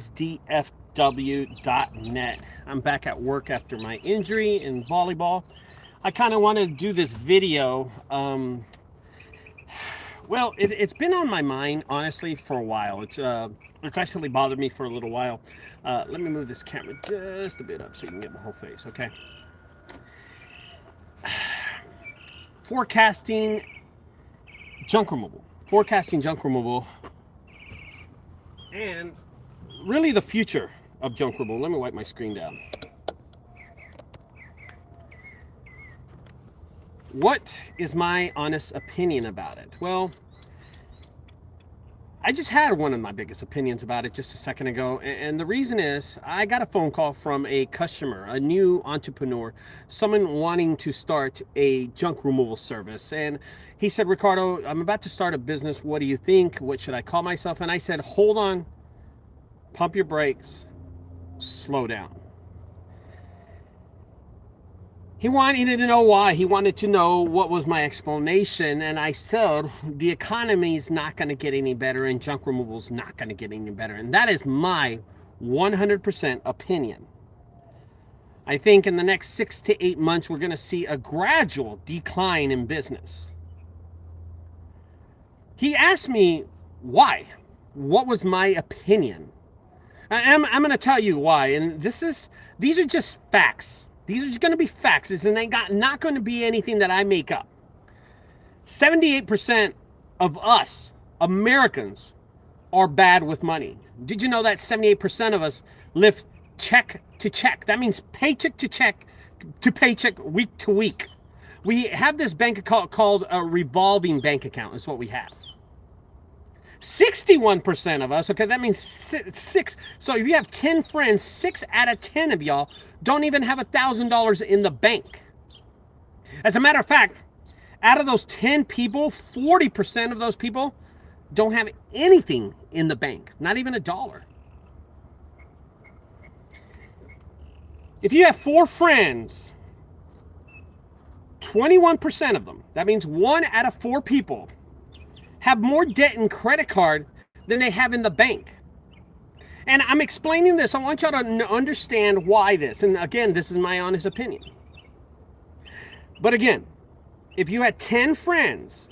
junkguysdfw.net. I'm back at work after my injury in volleyball. I kind of want to do this video. It's been on my mind honestly for a while. It's actually bothered me for a little while. Let me move this camera just a bit up so you can get my whole face. Okay. Forecasting junk removal. Forecasting junk removal. And really the future of junk removal. Let me wipe my screen down. What is my honest opinion about it? Well, I just had one of my biggest opinions about it just a second ago. And the reason is I got a phone call from a customer, a new entrepreneur, someone wanting to start a junk removal service. And he said, Ricardo, I'm about to start a business. What do you think? What should I call myself? And I said, hold on, pump your brakes, slow down. He wanted to know why. He wanted to know what was my explanation. And I said, the economy is not going to get any better and junk removal is not going to get any better. And that is my 100% opinion. I think in the next 6 to 8 months, we're going to see a gradual decline in business. He asked me why. What was my opinion? I'm going to tell you why. And these are just facts. These are just going to be facts. It's not going to be anything that I make up. 78% of us, Americans, are bad with money. Did you know that 78% of us live check to check? That means paycheck to paycheck, week to week. We have this bank account called a revolving bank account. Is what we have. 61% of us, okay, that means six. So if you have 10 friends, 6 out of 10 of y'all don't even have $1,000 in the bank. As a matter of fact, out of those 10 people, 40% of those people don't have anything in the bank, not even $1. If you have 4 friends, 21% of them, that means 1 out of 4 people, have more debt in credit card than they have in the bank. And I'm explaining this. I want y'all to understand why this. And again, this is my honest opinion. But again, if you had 10 friends,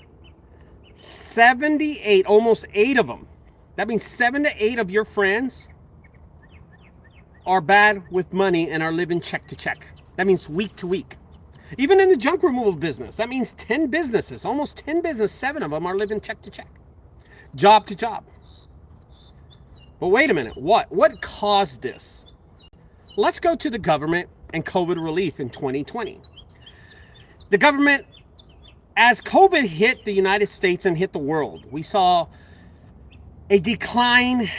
78, almost 8 of them, that means 7 to 8 of your friends are bad with money and are living check to check. That means week to week. Even in the junk removal business, that means 10 businesses, almost 10 businesses, 7 of them are living check to check, job to job. But wait a minute, what caused this? Let's go to the government and COVID relief in 2020. The government, as COVID hit the United States and hit the world, we saw a decline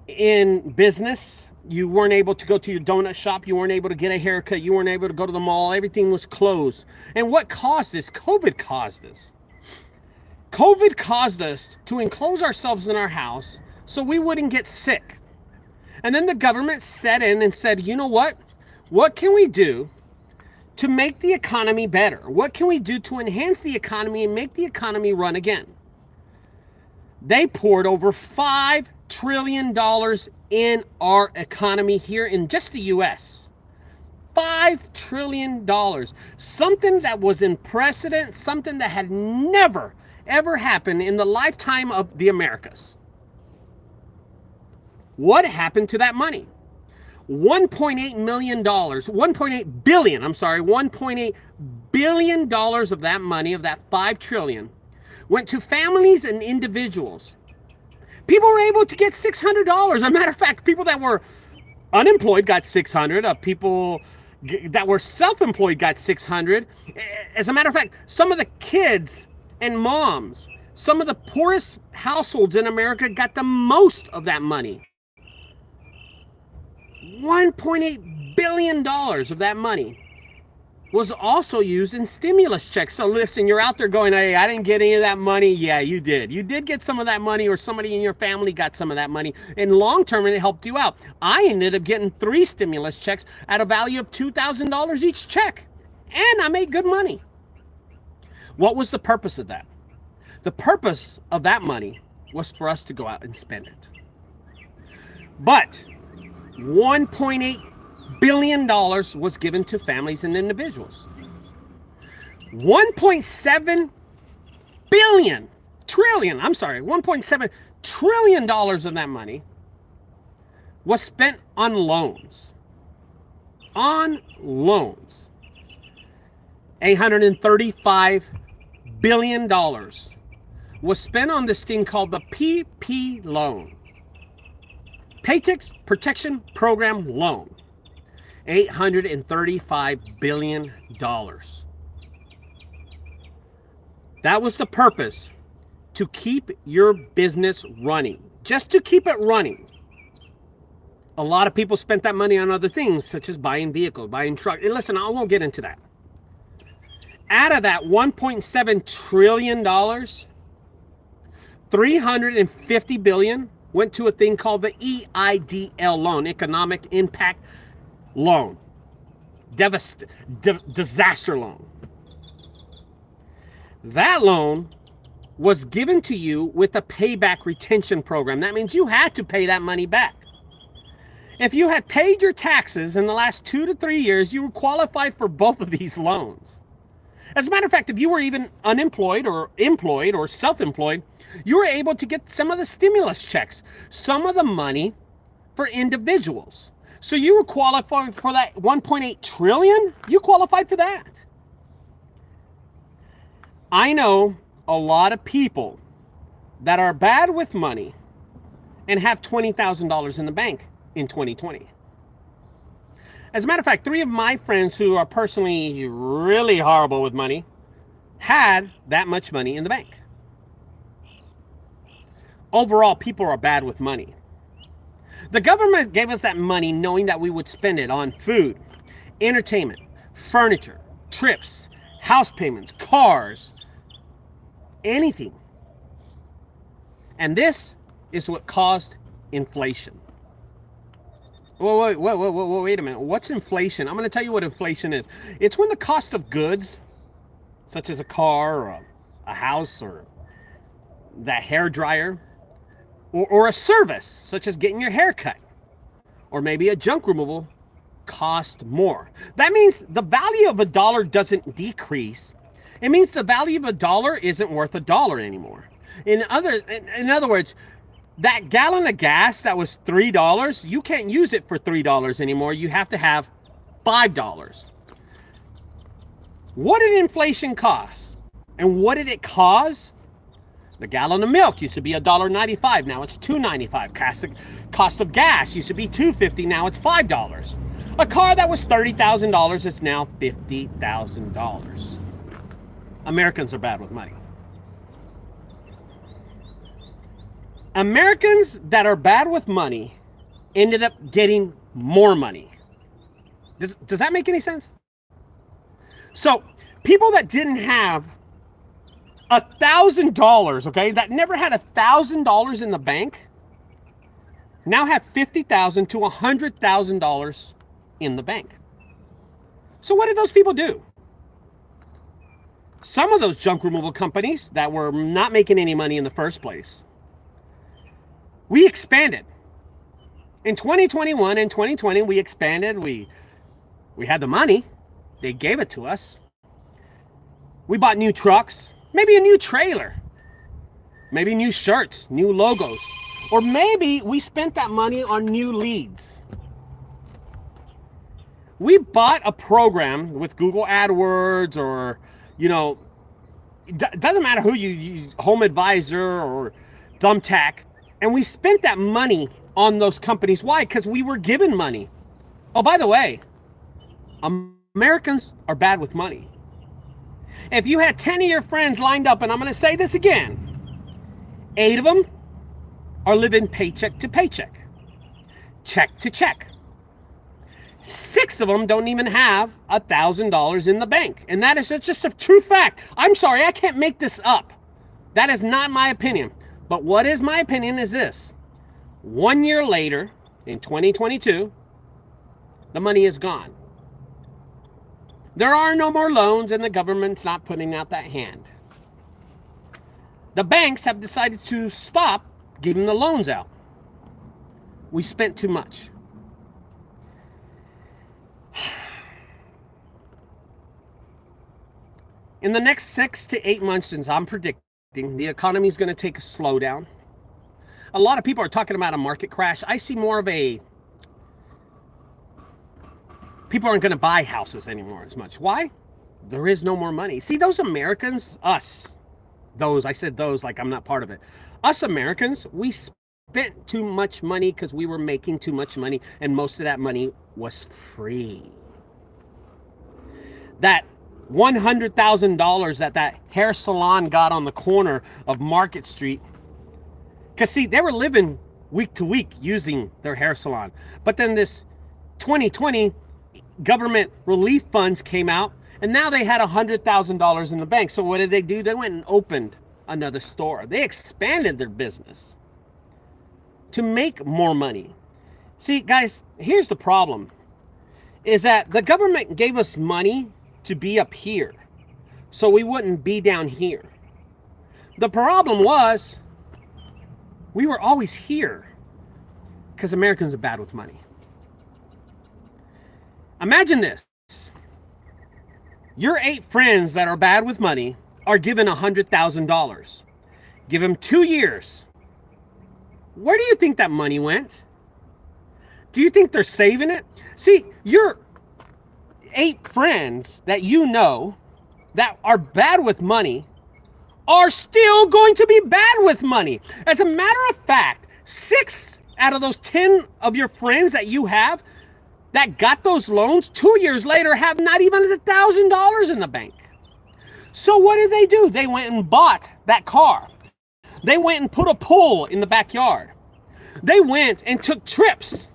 in business. You weren't able to go to your donut shop. You weren't able to get a haircut. You weren't able to go to the mall. Everything was closed. And what caused this? COVID caused this. COVID caused us to enclose ourselves in our house so we wouldn't get sick. And then the government set in and said, you know what? What can we do to make the economy better? What can we do to enhance the economy and make the economy run again? They poured over $5 trillion in our economy here in just the US. $5 trillion. Something that was in precedent, something that had never, ever happened in the lifetime of the Americas. What happened to that money? $1.8 million, $1.8 billion, $1.8 billion of that money, of that $5 trillion, went to families and individuals. People were able to get $600. As a matter of fact, people that were unemployed got $600. People that were self-employed got $600. As a matter of fact, some of the kids and moms, some of the poorest households in America got the most of that money. $1.8 billion of that money was also used in stimulus checks. So listen, you're out there going, hey, I didn't get any of that money. Yeah, you did. You did get some of that money, or somebody in your family got some of that money. And long term, it helped you out. I ended up getting 3 stimulus checks at a value of $2,000 each check. And I made good money. What was the purpose of that? The purpose of that money was for us to go out and spend it. But $1.8 billion was given to families and individuals. 1.7 $1.7 trillion of that money was spent on loans. On loans. $835 billion was spent on this thing called the PP loan. Paycheck Protection Program loan. $835 billion. That was the purpose, to keep your business running, just to keep it running. A lot of people spent that money on other things, such as buying vehicles, buying trucks. And listen, I won't get into that. Out of that $1.7 trillion, $350 billion went to a thing called the EIDL loan, Economic Impact Loan, disaster loan. That loan was given to you with a payback retention program. That means you had to pay that money back. If you had paid your taxes in the last 2 to 3 years, you were qualified for both of these loans. As a matter of fact, if you were even unemployed or employed or self-employed, you were able to get some of the stimulus checks, some of the money for individuals. So you were qualified for that 1.8 trillion. You qualified for that. I know a lot of people that are bad with money and have $20,000 in the bank in 2020. As a matter of fact, 3 of my friends who are personally really horrible with money had that much money in the bank. Overall, people are bad with money. The government gave us that money knowing that we would spend it on food, entertainment, furniture, trips, house payments, cars, anything. And this is what caused inflation. Wait a minute. What's inflation? I'm going to tell you what inflation is. It's when the cost of goods, such as a car or a house or that hair dryer, or a service, such as getting your hair cut, or maybe a junk removal, cost more. That means the value of a dollar doesn't decrease. It means the value of a dollar isn't worth a dollar anymore. In other words, that gallon of gas that was $3, you can't use it for $3 anymore. You have to have $5. What did inflation cost? And what did it cause? The gallon of milk used to be $1.95. Now it's $2.95. Cost of gas used to be $2.50. Now it's $5. A car that was $30,000 is now $50,000. Americans are bad with money. Americans that are bad with money ended up getting more money. Does that make any sense? So people that didn't have $1,000, okay, that never had $1,000 in the bank, now have $50,000 to $100,000 in the bank. So what did those people do? Some of those junk removal companies that were not making any money in the first place, we expanded. In 2021 and 2020, we expanded. We had the money. They gave it to us. We bought new trucks, maybe a new trailer, maybe new shirts, new logos, or maybe we spent that money on new leads. We bought a program with Google AdWords or, it doesn't matter who you use, Home Advisor or Thumbtack. And we spent that money on those companies. Why? Because we were given money. Oh, by the way, Americans are bad with money. If you had 10 of your friends lined up, and I'm going to say this again, 8 of them are living paycheck to paycheck, check to check. 6 of them don't even have $1,000 in the bank. And that is just a true fact. I'm sorry, I can't make this up. That is not my opinion. But what is my opinion is this. 1 year later, in 2022, the money is gone. There are no more loans and the government's not putting out that hand. The banks have decided to stop giving the loans out. We spent too much. In the next 6 to 8 months, since I'm predicting, the economy is going to take a slowdown. A lot of people are talking about a market crash. I see more of a, people aren't going to buy houses anymore as much. Why? There is no more money. See, those Americans, us, I said those like I'm not part of it. Us Americans, we spent too much money because we were making too much money, and most of that money was free. That $100,000 that hair salon got on the corner of Market Street, because see, they were living week to week using their hair salon. But then this 2020 government relief funds came out, and now they had $100,000 in the bank. So what did they do? They went and opened another store. They expanded their business to make more money. See, guys, here's the problem, is that the government gave us money to be up here so we wouldn't be down here. The problem was we were always here because Americans are bad with money. Imagine this. Your 8 friends that are bad with money are given $100,000. Give them 2 years. Where do you think that money went? Do you think they're saving it? See, your 8 friends that you know that are bad with money are still going to be bad with money. As a matter of fact, 6 out of those 10 of your friends that you have that got those loans 2 years later have not even $1,000 in the bank. So what did they do? They went and bought that car. They went and put a pool in the backyard. They went and took trips.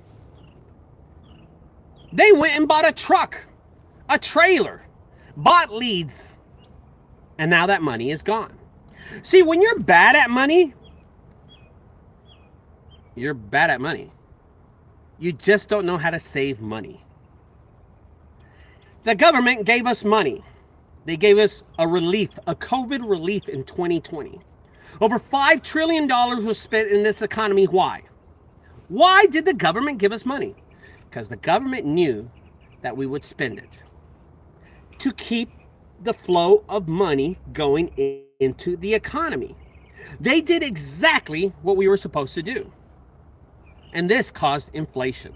They went and bought a truck, a trailer, bought leads, and now that money is gone. See, when you're bad at money, you're bad at money. You just don't know how to save money. The government gave us money. They gave us a relief, a COVID relief in 2020. Over $5 trillion was spent in this economy. Why? Why did the government give us money? Because the government knew that we would spend it to keep the flow of money going into the economy. They did exactly what we were supposed to do. And this caused inflation.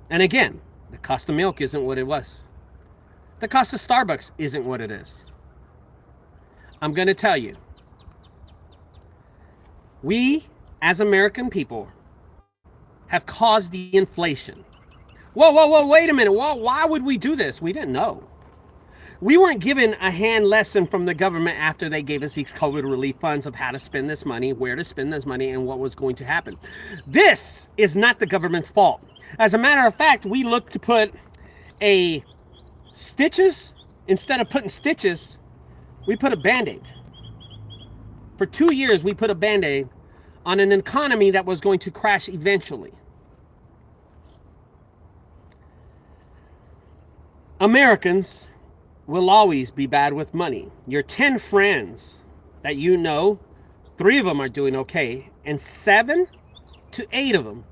And again, the cost of milk isn't what it was. The cost of Starbucks isn't what it is. I'm going to tell you, we as American people have caused the inflation. Whoa, wait a minute. Well, why would we do this? We didn't know. We weren't given a hand lesson from the government after they gave us these COVID relief funds of how to spend this money, where to spend this money, and what was going to happen. This is not the government's fault. As a matter of fact, we looked to put stitches. Instead of putting stitches, we put a Band-Aid. For 2 years, we put a Band-Aid on an economy that was going to crash eventually. Americans will always be bad with money. Your 10 friends that you know, 3 of them are doing okay, and 7 to 8 of them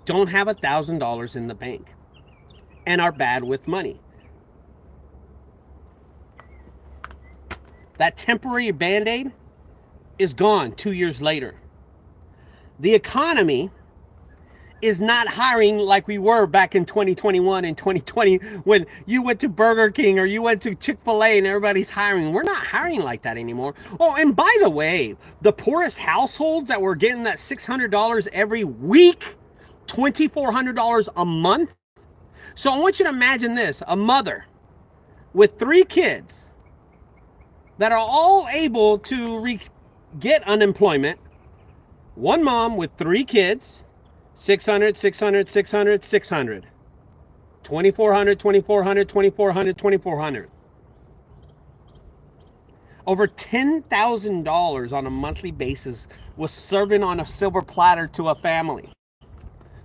don't have $1,000 in the bank and are bad with money. That temporary Band-Aid is gone 2 years later. The economy is not hiring like we were back in 2021 and 2020 when you went to Burger King or you went to Chick-fil-A and everybody's hiring. We're not hiring like that anymore. Oh, and by the way, the poorest households that were getting that $600 every week, $2,400 a month. So I want you to imagine this, a mother with 3 kids that are all able to get unemployment. One mom with 3 kids, 600, 600, 600, 600, 2,400, 2,400, 2,400, 2,400. Over $10,000 on a monthly basis was serving on a silver platter to a family.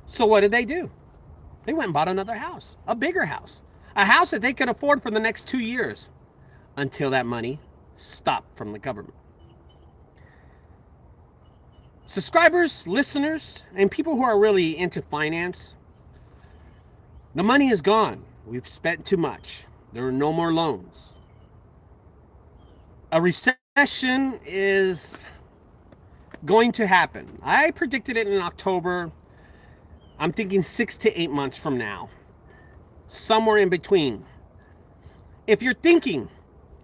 So what did they do? They went and bought another house, a bigger house, a house that they could afford for the next 2 years until that money stopped from the government. Subscribers, listeners, and people who are really into finance, the money is gone. We've spent too much. There are no more loans. A recession is going to happen. I predicted it in October. I'm thinking 6 to 8 months from now, somewhere in between. If you're thinking,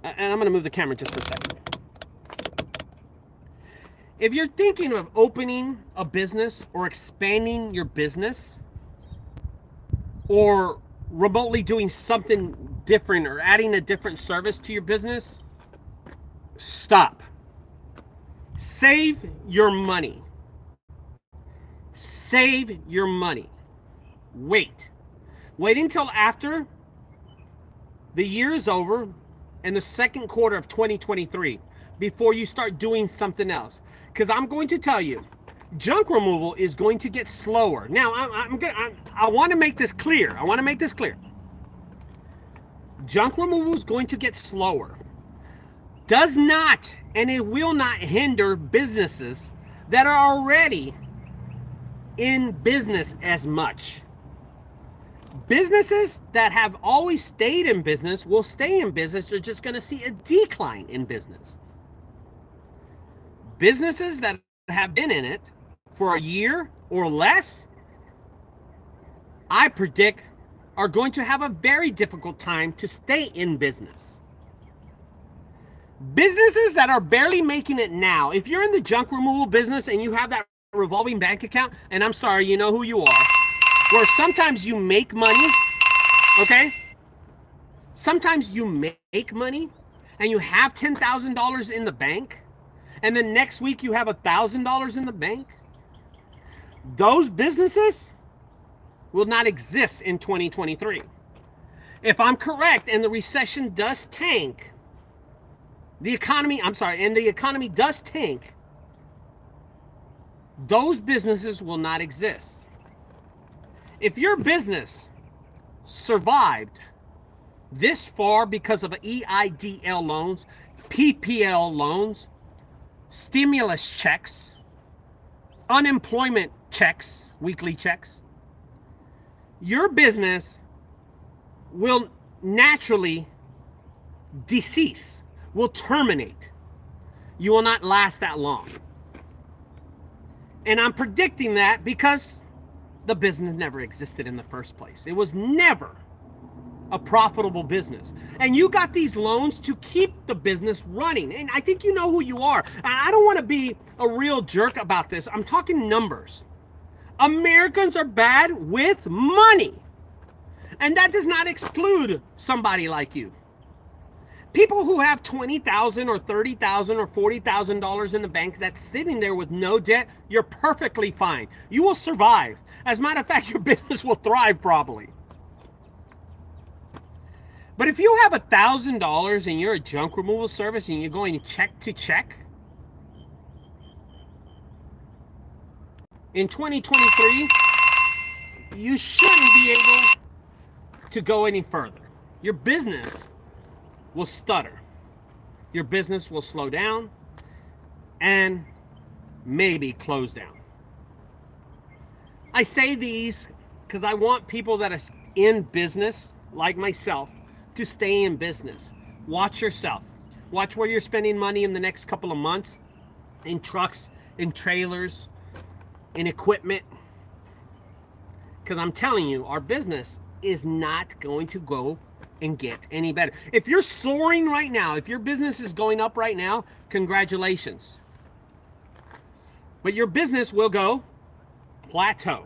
and I'm going to move the camera just for a second. If you're thinking of opening a business or expanding your business or remotely doing something different or adding a different service to your business, stop. Save your money. Save your money. Wait. Wait until after the year is over and the second quarter of 2023 before you start doing something else. Because I'm going to tell you, junk removal is going to get slower. Now, I want to make this clear. I want to make this clear. Junk removal is going to get slower. Does not, and it will not hinder businesses that are already in business as much. Businesses that have always stayed in business will stay in business. Are just going to see a decline in business. Businesses that have been in it for a year or less, I predict, are going to have a very difficult time to stay in business. Businesses that are barely making it now, if you're in the junk removal business and you have that revolving bank account, and I'm sorry, you know who you are, where sometimes you make money, okay? Sometimes you make money and you have $10,000 in the bank, and then next week you have $1,000 in the bank. Those businesses will not exist in 2023. If I'm correct and the recession does tank, the economy does tank, those businesses will not exist. If your business survived this far because of EIDL loans, PPL loans, stimulus checks, unemployment checks, weekly checks, your business will naturally decease, will terminate. You will not last that long. And I'm predicting that because the business never existed in the first place. It was never a profitable business. And you got these loans to keep the business running. And I think you know who you are. And I don't want to be a real jerk about this. I'm talking numbers. Americans are bad with money. And that does not exclude somebody like you. People who have $20,000 or $30,000 or $40,000 in the bank that's sitting there with no debt, you're perfectly fine. You will survive. As a matter of fact, your business will thrive probably. But if you have $1,000 and you're a junk removal service and you're going check to check, in 2023, you shouldn't be able to go any further. Your business will stutter. Your business will slow down and maybe close down. I say these because I want people that are in business, like myself, to stay in business. Watch yourself. Watch where you're spending money in the next couple of months, in trucks, in trailers, in equipment. Because I'm telling you, our business is not going to go and get any better. If you're soaring right now, if your business is going up right now, congratulations. But your business will go plateau.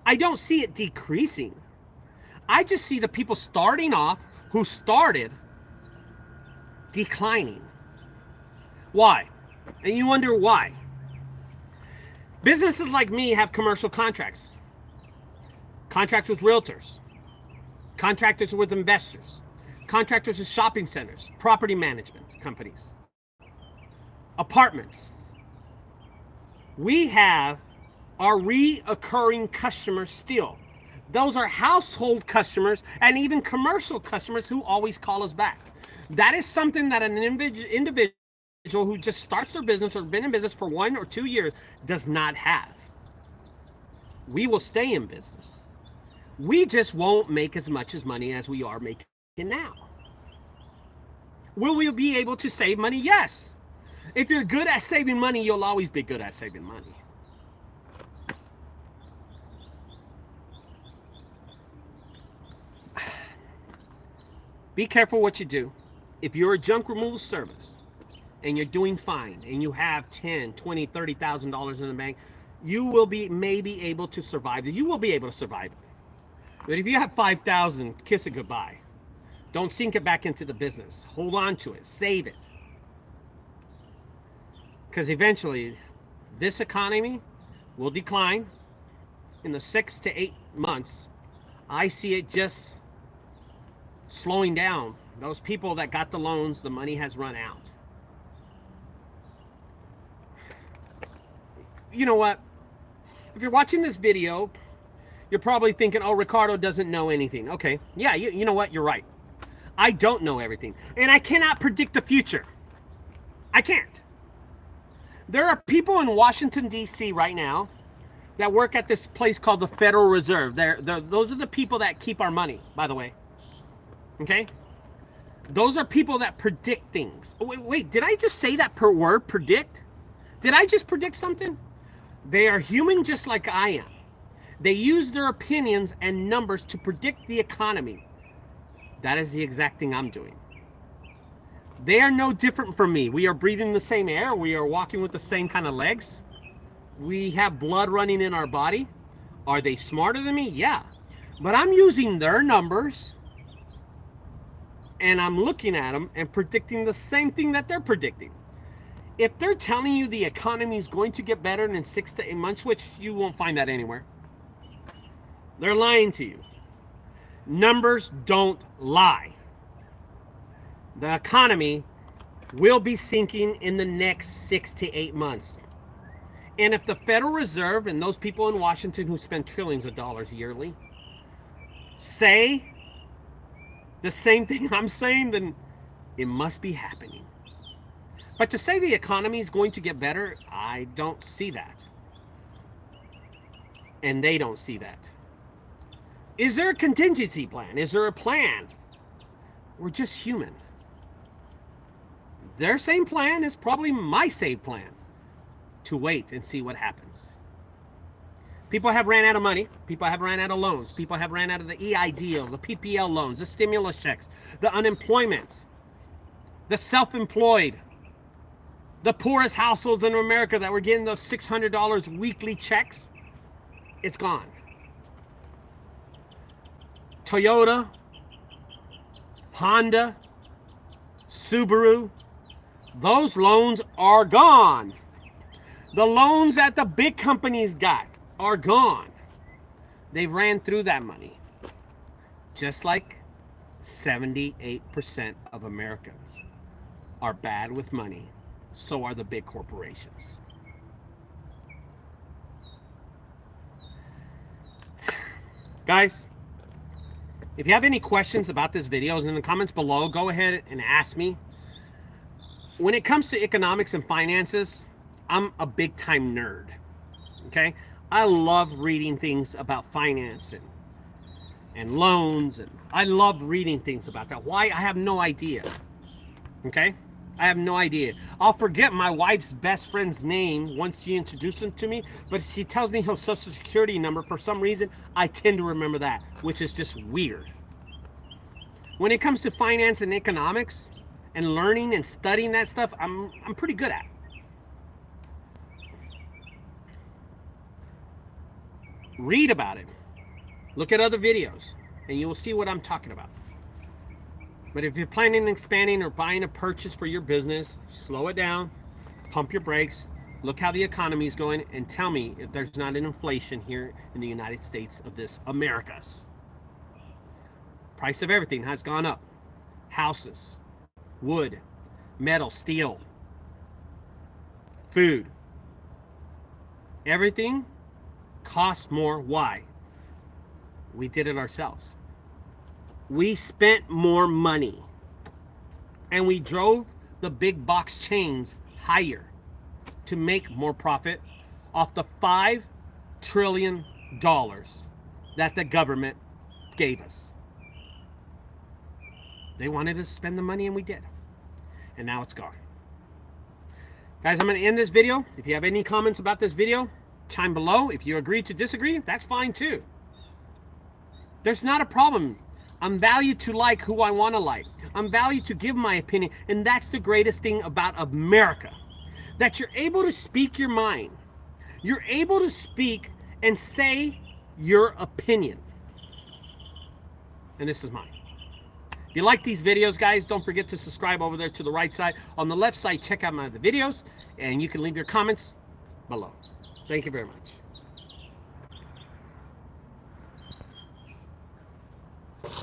I don't see it decreasing. I just see the people starting off who started declining. Why? And you wonder why. Businesses like me have commercial contracts. Contracts with realtors. Contractors with investors. Contractors with shopping centers. Property management companies. Apartments. We have our reoccurring customers still. Those are household customers and even commercial customers who always call us back. That is something that an individual who just starts their business or been in business for 1 or 2 years does not have. We will stay in business. We just won't make as much as money as we are making now. Will we be able to save money? Yes. If you're good at saving money, you'll always be good at saving money. Be careful what you do. If you're a junk removal service and you're doing fine and you have $10, $20, $30,000 in the bank, you will be maybe able to survive it. You will be able to survive it. But if you have 5,000, kiss it goodbye. Don't sink it back into the business. Hold on to it. Save it. Because eventually, this economy will decline in the 6 to 8 months. I see it just slowing down. Those people that got the loans, the money has run out. You know what? If you're watching this video, you're probably thinking, oh, Ricardo doesn't know anything. Okay, yeah, you know what? You're right. I don't know everything. And I cannot predict the future. I can't. There are people in Washington, D.C. right now that work at this place called the Federal Reserve. Those are the people that keep our money, by the way. Okay? Those are people that predict things. Oh, wait, did I just say that per word, predict? Did I just predict something? They are human just like I am. They use their opinions and numbers to predict the economy. That is the exact thing I'm doing. They are no different from me. We are breathing the same air. We are walking with the same kind of legs. We have blood running in our body. Are they smarter than me? Yeah. But I'm using their numbers and I'm looking at them and predicting the same thing that they're predicting. If they're telling you the economy is going to get better in 6 to 8 months, which you won't find that anywhere, they're lying to you. Numbers don't lie. The economy will be sinking in the next 6 to 8 months. And if the Federal Reserve and those people in Washington who spend trillions of dollars yearly say the same thing I'm saying, then it must be happening. But to say the economy is going to get better, I don't see that. And they don't see that. Is there a contingency plan? Is there a plan? We're just human. Their same plan is probably my same plan. To wait and see what happens. People have ran out of money. People have ran out of loans. People have ran out of the EIDL, the PPL loans, the stimulus checks, the unemployment, the self-employed, the poorest households in America that were getting those $600 weekly checks. It's gone. Toyota, Honda, Subaru, those loans are gone. The loans that the big companies got are gone. They ran through that money. Just like 78% of Americans are bad with money, so are the big corporations. Guys, if you have any questions about this video in the comments below, go ahead and ask me. When it comes to economics and finances, I'm a big time nerd. Okay? I love reading things about finance and loans, and I love reading things about that. Why? I have no idea. Okay? I have no idea. I'll forget my wife's best friend's name once she introduces him to me, but she tells me her social security number. For some reason, I tend to remember that, which is just weird. When it comes to finance and economics and learning and studying that stuff, I'm pretty good at. Read about it. Look at other videos, and you will see what I'm talking about. But if you're planning on expanding or buying a purchase for your business, slow it down, pump your brakes, look how the economy is going, and tell me if there's not an inflation here in the United States of this Americas. Price of everything has gone up. Houses, wood, metal, steel, food. Everything costs more. Why? We did it ourselves. We spent more money and we drove the big box chains higher to make more profit off the $5 trillion that the government gave us. They wanted us to spend the money, and we did. And now it's gone. Guys, I'm going to end this video. If you have any comments about this video, chime below. If you agree to disagree, that's fine too. There's not a problem. I'm valued to like who I want to like. I'm valued to give my opinion. And that's the greatest thing about America. That you're able to speak your mind. You're able to speak and say your opinion. And this is mine. If you like these videos, guys, don't forget to subscribe over there to the right side. On the left side, check out my other videos, and you can leave your comments below. Thank you very much.